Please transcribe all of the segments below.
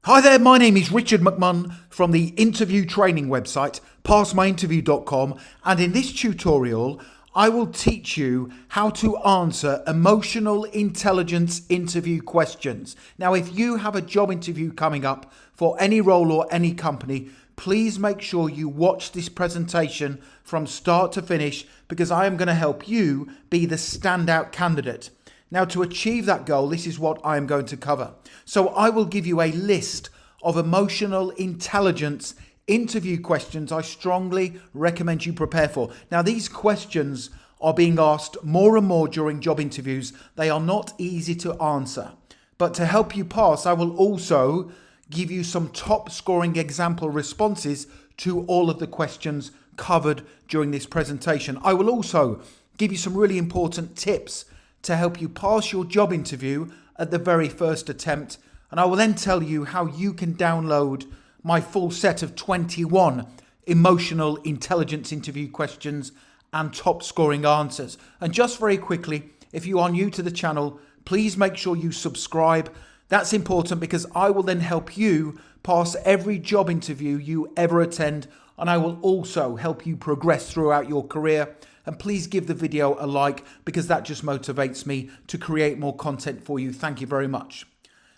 Hi there, my name is Richard McMunn from the interview training website, passmyinterview.com, and in this tutorial, I will teach you how to answer emotional intelligence interview questions. Now, if you have a job interview coming up for any role or any company, please make sure you watch this presentation from start to finish because I am going to help you be the standout candidate. Now, to achieve that goal, this is what I am going to cover. So I will give you a list of emotional intelligence interview questions I strongly recommend you prepare for. Now, these questions are being asked more and more during job interviews. They are not easy to answer. But to help you pass, I will also give you some top scoring example responses to all of the questions covered during this presentation. I will also give you some really important tips to help you pass your job interview at the very first attempt. And I will then tell you how you can download my full set of 21 emotional intelligence interview questions and top scoring answers. And just very quickly, if you are new to the channel, please make sure you subscribe. That's important because I will then help you pass every job interview you ever attend. And I will also help you progress throughout your career. And please give the video a like because that just motivates me to create more content for you. Thank you very much.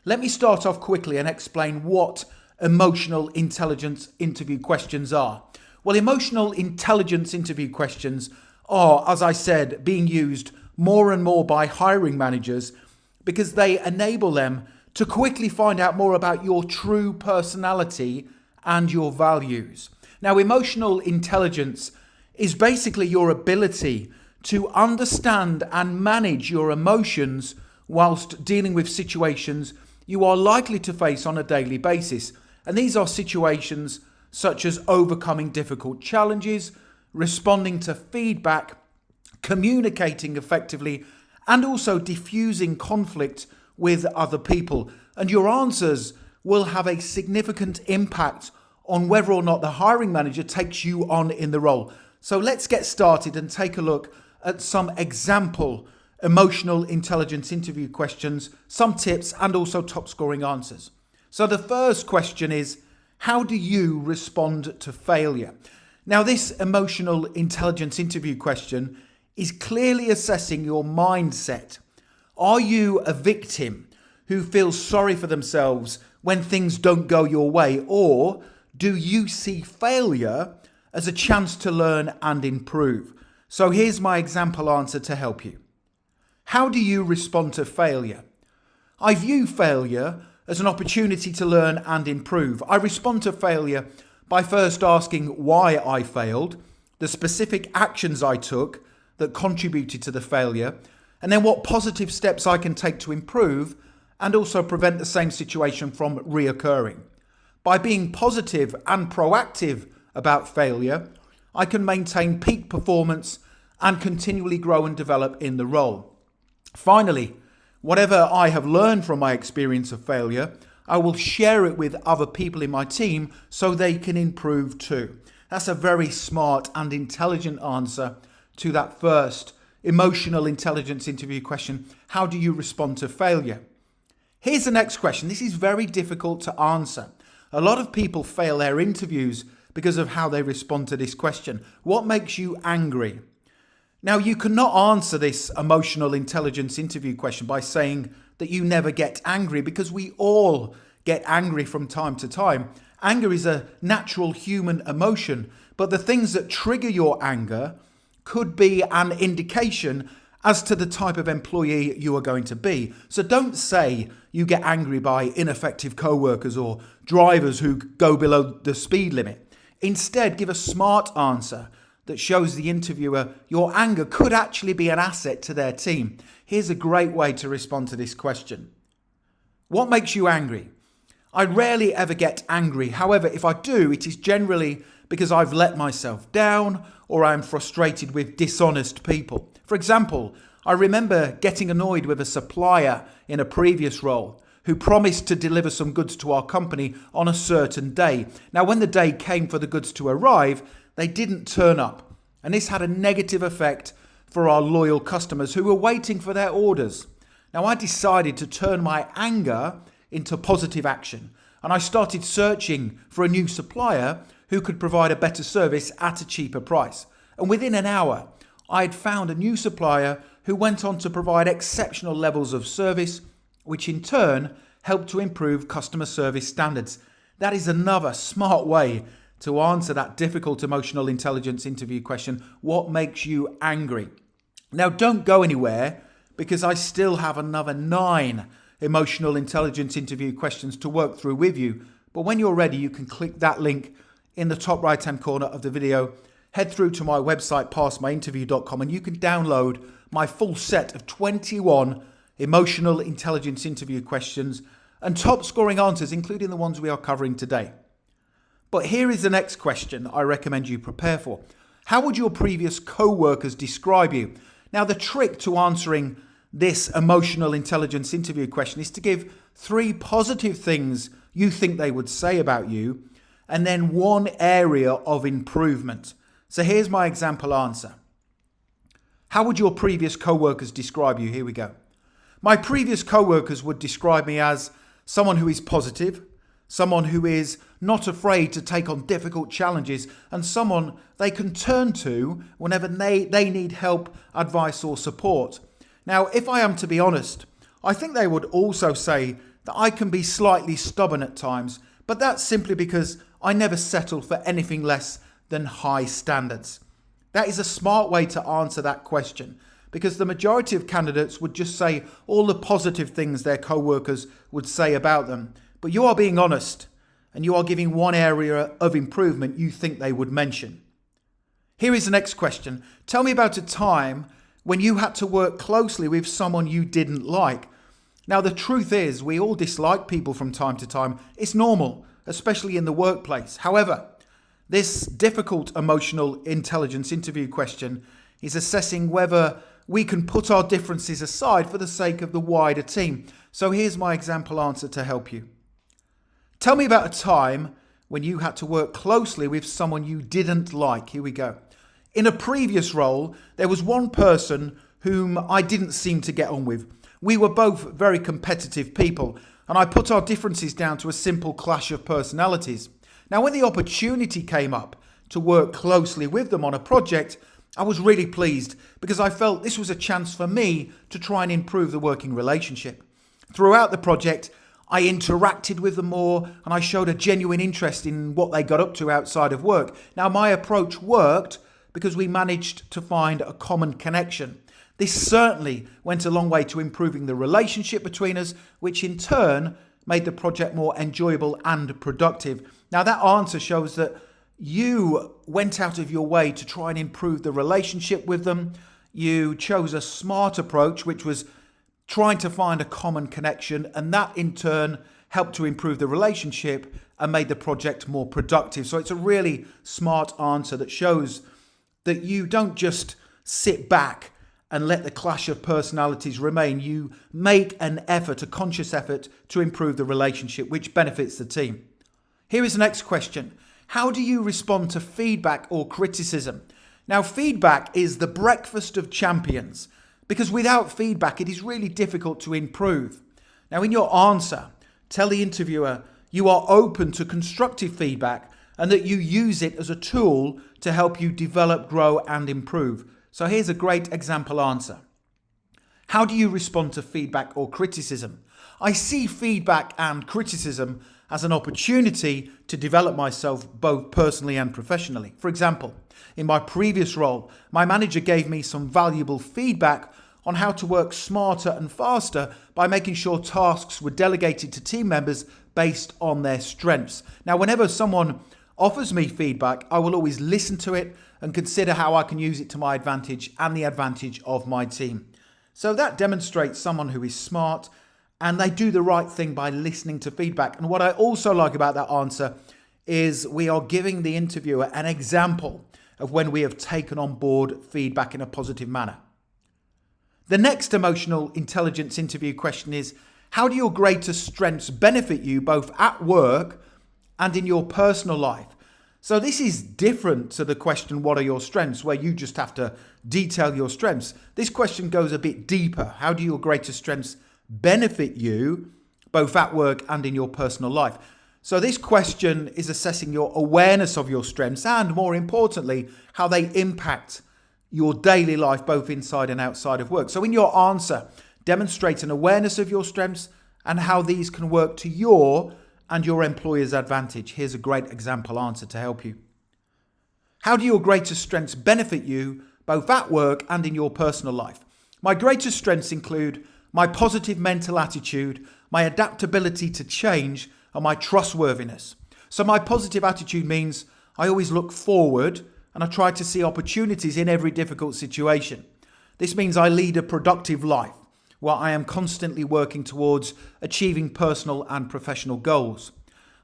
Let me start off quickly and explain what emotional intelligence interview questions are. Well, emotional intelligence interview questions are, as I said, being used more and more by hiring managers because they enable them to quickly find out more about your true personality and your values. Now, emotional intelligence is basically your ability to understand and manage your emotions whilst dealing with situations you are likely to face on a daily basis. And these are situations such as overcoming difficult challenges, responding to feedback, communicating effectively, and also diffusing conflict with other people. And your answers will have a significant impact on whether or not the hiring manager takes you on in the role. So let's get started and take a look at some example emotional intelligence interview questions, some tips, and also top scoring answers. So the first question is, how do you respond to failure? Now, this emotional intelligence interview question is clearly assessing your mindset. Are you a victim who feels sorry for themselves when things don't go your way, or do you see failure as a chance to learn and improve? So here's my example answer to help you. How do you respond to failure? I view failure as an opportunity to learn and improve. I respond to failure by first asking why I failed, the specific actions I took that contributed to the failure, and then what positive steps I can take to improve and also prevent the same situation from reoccurring. By being positive and proactive about failure, I can maintain peak performance and continually grow and develop in the role. Finally, whatever I have learned from my experience of failure, I will share it with other people in my team so they can improve too. That's a very smart and intelligent answer to that first emotional intelligence interview question. How do you respond to failure? Here's the next question. This is very difficult to answer. A lot of people fail their interviews because of how they respond to this question. What makes you angry? Now, you cannot answer this emotional intelligence interview question by saying that you never get angry, because we all get angry from time to time. Anger is a natural human emotion, but the things that trigger your anger could be an indication as to the type of employee you are going to be. So don't say you get angry by ineffective coworkers or drivers who go below the speed limit. Instead, give a smart answer that shows the interviewer your anger could actually be an asset to their team. Here's a great way to respond to this question. What makes you angry? I rarely ever get angry. However, if I do, it is generally because I've let myself down or I'm frustrated with dishonest people. For example, I remember getting annoyed with a supplier in a previous role who promised to deliver some goods to our company on a certain day. Now, when the day came for the goods to arrive, they didn't turn up. And this had a negative effect for our loyal customers who were waiting for their orders. Now, I decided to turn my anger into positive action. and I started searching for a new supplier who could provide a better service at a cheaper price. And within an hour, I had found a new supplier who went on to provide exceptional levels of service, which in turn helped to improve customer service standards. That is another smart way to answer that difficult emotional intelligence interview question. What makes you angry? Now, don't go anywhere, because I still have another 9 emotional intelligence interview questions to work through with you. But when you're ready, you can click that link in the top right hand corner of the video, head through to my website, passmyinterview.com, and you can download my full set of 21 emotional intelligence interview questions and top scoring answers, including the ones we are covering today. But here is the next question I recommend you prepare for. How would your previous co-workers describe you? Now, the trick to answering this emotional intelligence interview question is to give 3 positive things you think they would say about you, and then 1 area of improvement. So here's my example answer. How would your previous co-workers describe you? Here we go. My previous co-workers would describe me as someone who is positive, someone who is not afraid to take on difficult challenges, and someone they can turn to whenever they need help, advice, or support. Now, if I am to be honest, I think they would also say that I can be slightly stubborn at times, but that's simply because I never settle for anything less than high standards. That is a smart way to answer that question, because the majority of candidates would just say all the positive things their co-workers would say about them. But you are being honest, and you are giving 1 area of improvement you think they would mention. Here is the next question. Tell me about a time when you had to work closely with someone you didn't like. Now, the truth is, we all dislike people from time to time. It's normal, especially in the workplace. However, this difficult emotional intelligence interview question is assessing whether we can put our differences aside for the sake of the wider team. So here's my example answer to help you. Tell me about a time when you had to work closely with someone you didn't like. Here we go. In a previous role, there was one person whom I didn't seem to get on with. We were both very competitive people, and I put our differences down to a simple clash of personalities. Now, when the opportunity came up to work closely with them on a project, I was really pleased because I felt this was a chance for me to try and improve the working relationship. Throughout the project, I interacted with them more, and I showed a genuine interest in what they got up to outside of work. Now, my approach worked because we managed to find a common connection. This certainly went a long way to improving the relationship between us, which in turn made the project more enjoyable and productive. Now, that answer shows that you went out of your way to try and improve the relationship with them. You chose a smart approach, which was trying to find a common connection, and that in turn helped to improve the relationship and made the project more productive. So it's a really smart answer that shows that you don't just sit back and let the clash of personalities remain. You make an effort, a conscious effort, to improve the relationship, which benefits the team. Here is the next question. How do you respond to feedback or criticism? Now, feedback is the breakfast of champions, because without feedback, it is really difficult to improve. Now, in your answer, tell the interviewer you are open to constructive feedback and that you use it as a tool to help you develop, grow, and improve. So here's a great example answer. How do you respond to feedback or criticism? I see feedback and criticism as an opportunity to develop myself both personally and professionally. For example, in my previous role, my manager gave me some valuable feedback on how to work smarter and faster by making sure tasks were delegated to team members based on their strengths. Now, whenever someone offers me feedback, I will always listen to it and consider how I can use it to my advantage and the advantage of my team. So that demonstrates someone who is smart and they do the right thing by listening to feedback. And what I also like about that answer is we are giving the interviewer an example of when we have taken on board feedback in a positive manner. The next emotional intelligence interview question is, how do your greatest strengths benefit you both at work and in your personal life? So this is different to the question, what are your strengths, where you just have to detail your strengths. This question goes a bit deeper. How do your greatest strengths benefit you both at work and in your personal life? So this question is assessing your awareness of your strengths and, more importantly, how they impact your daily life, both inside and outside of work. So in your answer, demonstrate an awareness of your strengths and how these can work to your and your employer's advantage. Here's a great example answer to help you. How do your greatest strengths benefit you, both at work and in your personal life? My greatest strengths include my positive mental attitude, my adaptability to change, and my trustworthiness. So my positive attitude means I always look forward and I try to see opportunities in every difficult situation. This means I lead a productive life where I am constantly working towards achieving personal and professional goals.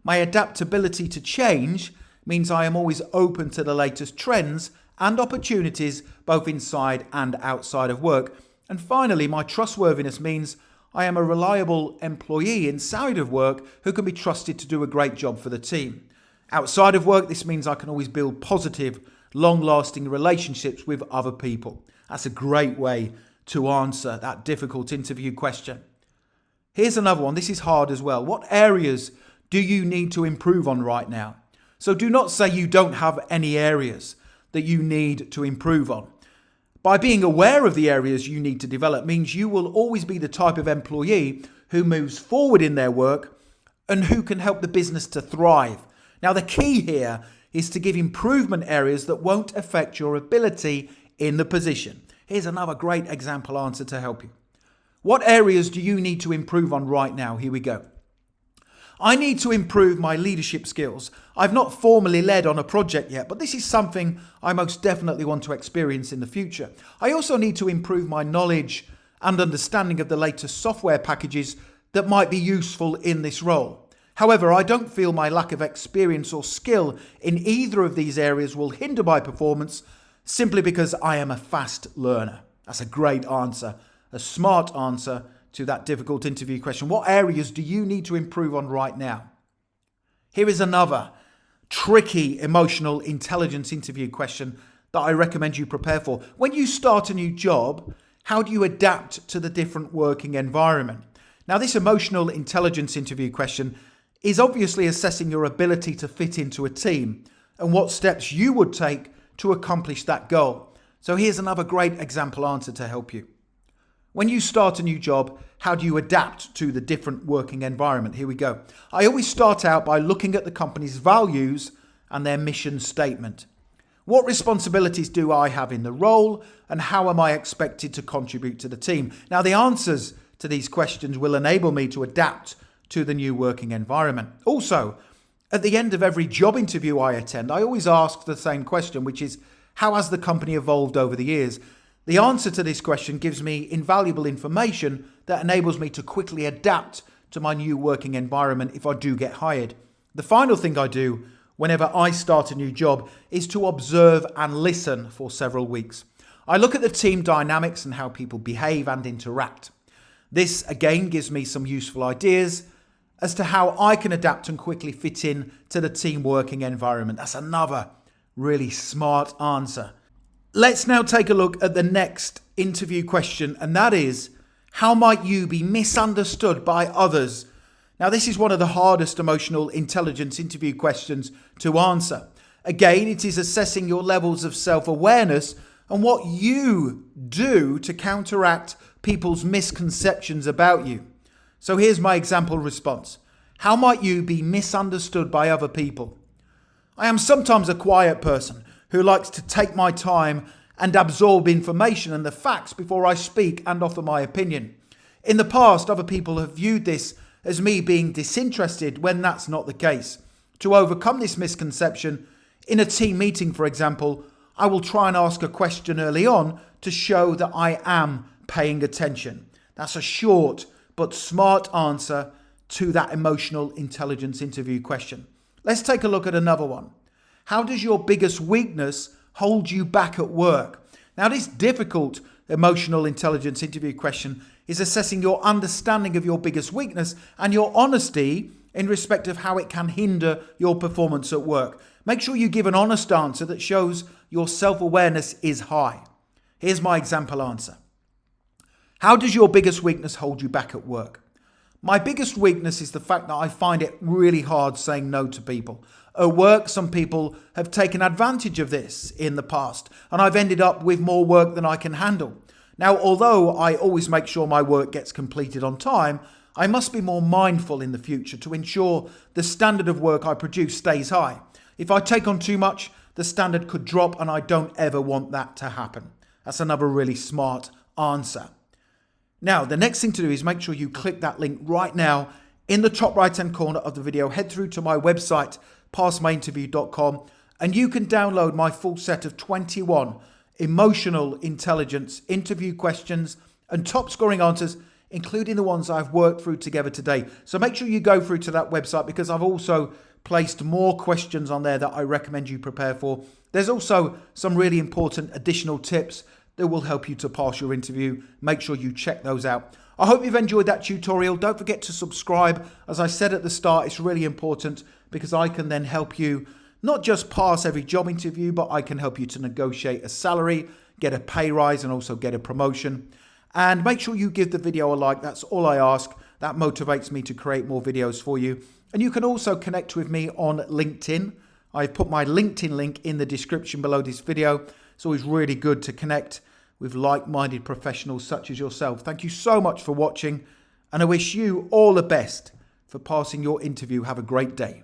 My adaptability to change means I am always open to the latest trends and opportunities both inside and outside of work. And finally, my trustworthiness means I am a reliable employee inside of work who can be trusted to do a great job for the team. Outside of work, this means I can always build positive, long-lasting relationships with other people. That's a great way to answer that difficult interview question. Here's another one. This is hard as well. What areas do you need to improve on right now? So do not say you don't have any areas that you need to improve on. By being aware of the areas you need to develop means you will always be the type of employee who moves forward in their work and who can help the business to thrive. Now, the key here is to give improvement areas that won't affect your ability in the position. Here's another great example answer to help you. What areas do you need to improve on right now? Here we go. I need to improve my leadership skills. I've not formally led on a project yet, but this is something I most definitely want to experience in the future. I also need to improve my knowledge and understanding of the latest software packages that might be useful in this role. However, I don't feel my lack of experience or skill in either of these areas will hinder my performance simply because I am a fast learner. That's a great answer, a smart answer to that difficult interview question. What areas do you need to improve on right now? Here is another tricky emotional intelligence interview question that I recommend you prepare for. When you start a new job, how do you adapt to the different working environment? Now, this emotional intelligence interview question is obviously assessing your ability to fit into a team and what steps you would take to accomplish that goal. So here's another great example answer to help you. When you start a new job, how do you adapt to the different working environment? Here we go. I always start out by looking at the company's values and their mission statement. What responsibilities do I have in the role and how am I expected to contribute to the team? Now, the answers to these questions will enable me to adapt to the new working environment. Also, at the end of every job interview I attend, I always ask the same question, which is, how has the company evolved over the years? The answer to this question gives me invaluable information that enables me to quickly adapt to my new working environment if I do get hired. The final thing I do whenever I start a new job is to observe and listen for several weeks. I look at the team dynamics and how people behave and interact. This again gives me some useful ideas as to how I can adapt and quickly fit in to the team working environment. That's another really smart answer. Let's now take a look at the next interview question, and that is, how might you be misunderstood by others? Now, this is one of the hardest emotional intelligence interview questions to answer. Again, it is assessing your levels of self-awareness and what you do to counteract people's misconceptions about you. So here's my example response. How might you be misunderstood by other people? I am sometimes a quiet person who likes to take my time and absorb information and the facts before I speak and offer my opinion. In the past, other people have viewed this as me being disinterested when that's not the case. To overcome this misconception, in a team meeting, for example, I will try and ask a question early on to show that I am paying attention. That's a short but smart answer to that emotional intelligence interview question. Let's take a look at another one. How does your biggest weakness hold you back at work? Now, this difficult emotional intelligence interview question is assessing your understanding of your biggest weakness and your honesty in respect of how it can hinder your performance at work. Make sure you give an honest answer that shows your self-awareness is high. Here's my example answer. How does your biggest weakness hold you back at work? My biggest weakness is the fact that I find it really hard saying no to people. At work, some people have taken advantage of this in the past, and I've ended up with more work than I can handle. Now, although I always make sure my work gets completed on time, I must be more mindful in the future to ensure the standard of work I produce stays high. If I take on too much, the standard could drop, and I don't ever want that to happen. That's another really smart answer. Now, the next thing to do is make sure you click that link right now in the top right-hand corner of the video. Head through to my website, passmyinterview.com, and you can download my full set of 21 emotional intelligence interview questions and top scoring answers, including the ones I've worked through together today. So make sure you go through to that website, because I've also placed more questions on there that I recommend you prepare for. There's also some really important additional tips that will help you to pass your interview. Make sure you check those out. I hope you've enjoyed that tutorial. Don't forget to subscribe. As I said at the start, it's really important, because I can then help you not just pass every job interview, but I can help you to negotiate a salary, get a pay rise, and also get a promotion. And make sure you give the video a like. That's all I ask. That motivates me to create more videos for you. And you can also connect with me on LinkedIn. I've put my LinkedIn link in the description below this video. It's always really good to connect with like-minded professionals such as yourself. Thank you so much for watching, and I wish you all the best for passing your interview. Have a great day.